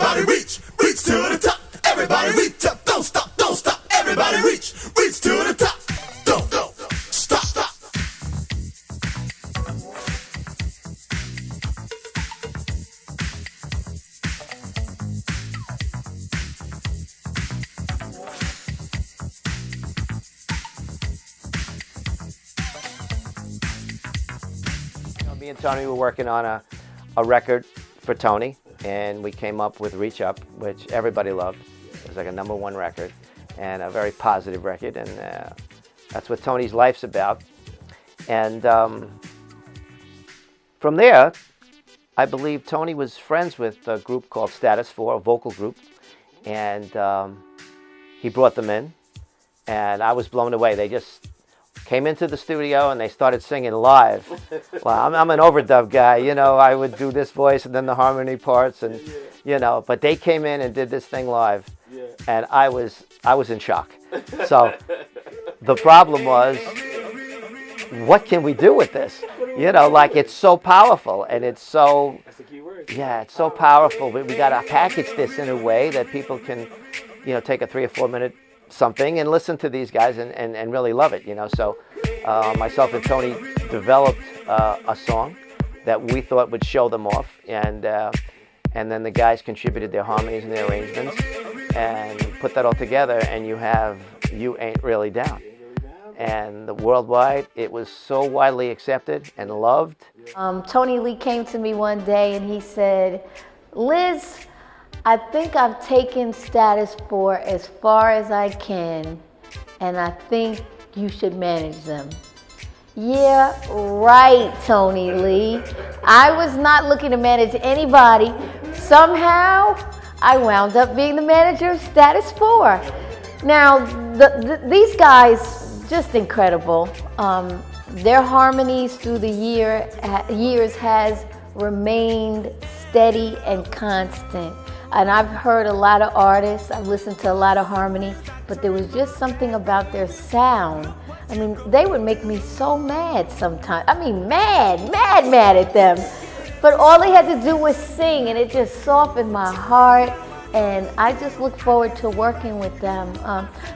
Everybody reach, reach to the top. Everybody reach up, don't stop, don't stop. Everybody reach, reach to the top. Don't stop, stop. Me and Toney were working on a record for Toney, and we came up with Reach Up, which everybody loved. It was like a #1 record and a very positive record, and that's what Toney's life's about. And from there, I believe Toney was friends with a group called Status 4, a vocal group, and he brought them in, and I was blown away. They just came into the studio and they started singing live. Well, I'm an overdub guy, you know. I would do this voice and then the harmony parts, and you know. But they came in and did this thing live, and I was in shock. So the problem was, what can we do with this? You know, like, it's so powerful and it's so, That's the key word. yeah, it's so powerful. We got to package this in a way that people can, you know, take a 3 or 4 minute something and listen to these guys and really love it, you know. So myself and Toney developed a song that we thought would show them off, and then the guys contributed their harmonies and their arrangements and put that all together, and you have You Ain't Really Down. And worldwide, it was so widely accepted and loved. Toney Lee came to me one day and he said, "Liz, I think I've taken Status 4 as far as I can, and I think you should manage them." Yeah, right, Toney Lee. I was not looking to manage anybody. Somehow, I wound up being the manager of Status 4. Now, these guys, just incredible. Their harmonies through the years has remained steady and constant. And I've heard a lot of artists, I've listened to a lot of harmony, but there was just something about their sound. I mean, they would make me so mad sometimes. I mean, mad at them. But all they had to do was sing, and it just softened my heart. And I just look forward to working with them.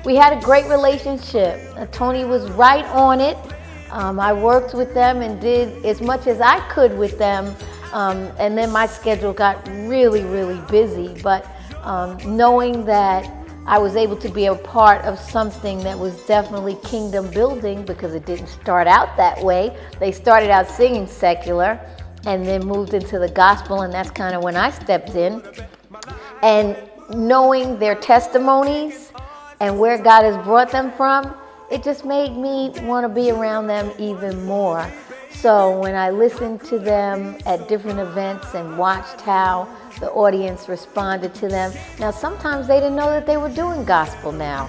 We had a great relationship. Toney was right on it. I worked with them and did as much as I could with them. And then my schedule got really, really busy. But knowing that I was able to be a part of something that was definitely kingdom building, because it didn't start out that way. They started out singing secular and then moved into the gospel, and that's kind of when I stepped in. And knowing their testimonies and where God has brought them from, it just made me want to be around them even more. So when I listened to them at different events and watched how the audience responded to them, now sometimes they didn't know that they were doing gospel now.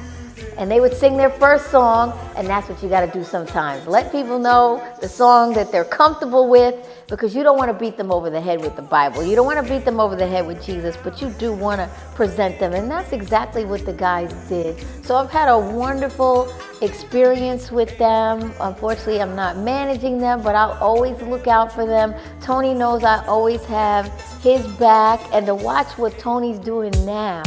And they would sing their first song, and that's what you got to do sometimes. Let people know the song that they're comfortable with, because you don't want to beat them over the head with the Bible. You don't want to beat them over the head with Jesus, but you do want to present them. And that's exactly what the guys did. So I've had a wonderful experience with them. Unfortunately, I'm not managing them, but I'll always look out for them. Toney knows I always have his back, and to watch what Toney's doing now.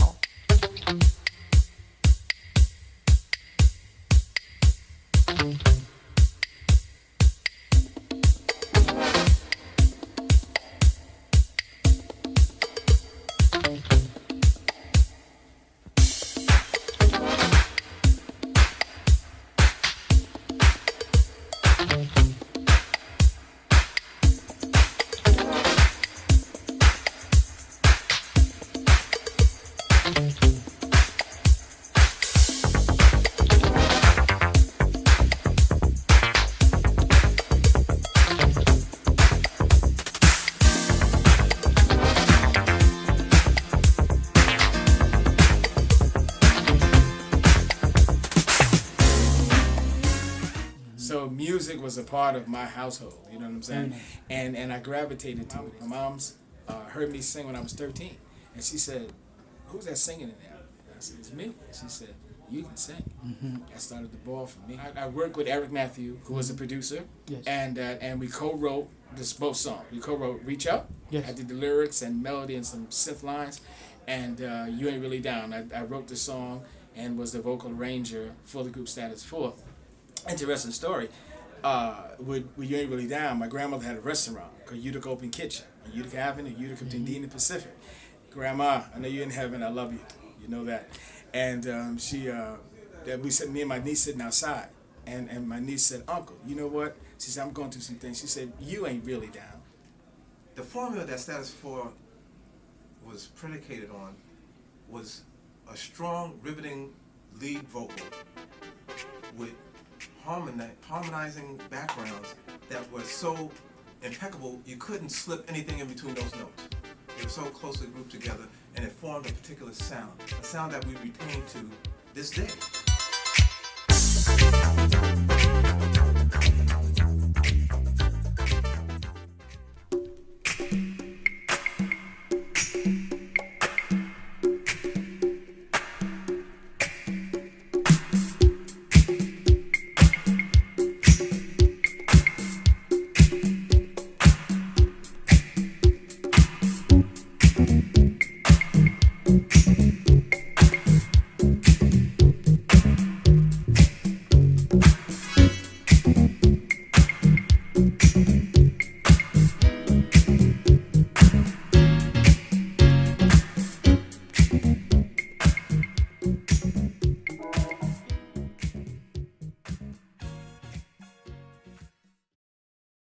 So music was a part of my household, you know what I'm saying? And I gravitated to it. My mom's heard me sing when I was 13, and she said, "Who's that singing in there?" I said, "It's me." She said, you can sing. That started the ball for me. I worked with Eric Matthew, who was a producer, Yes. and we co-wrote both songs. We co-wrote "Reach Up." Yes. I did the lyrics and melody and some synth lines, and "You Ain't Really Down." I wrote the song and was the vocal arranger for the group Status 4. Interesting story. With "You Ain't Really Down," my grandmother had a restaurant called Utica Open Kitchen on Utica Avenue, Utica, Dundee, and Pacific. Grandma, I know you're in heaven. I love you. You know that. And me and my niece sitting outside, and my niece said, "Uncle, you know what?" She said, "I'm going through some things." She said, "You ain't really down." The formula that Status 4 was predicated on was a strong, riveting lead vocal with harmonizing backgrounds that were so impeccable you couldn't slip anything in between those notes. They were so closely grouped together, and it formed a particular sound, a sound that we retain to this day.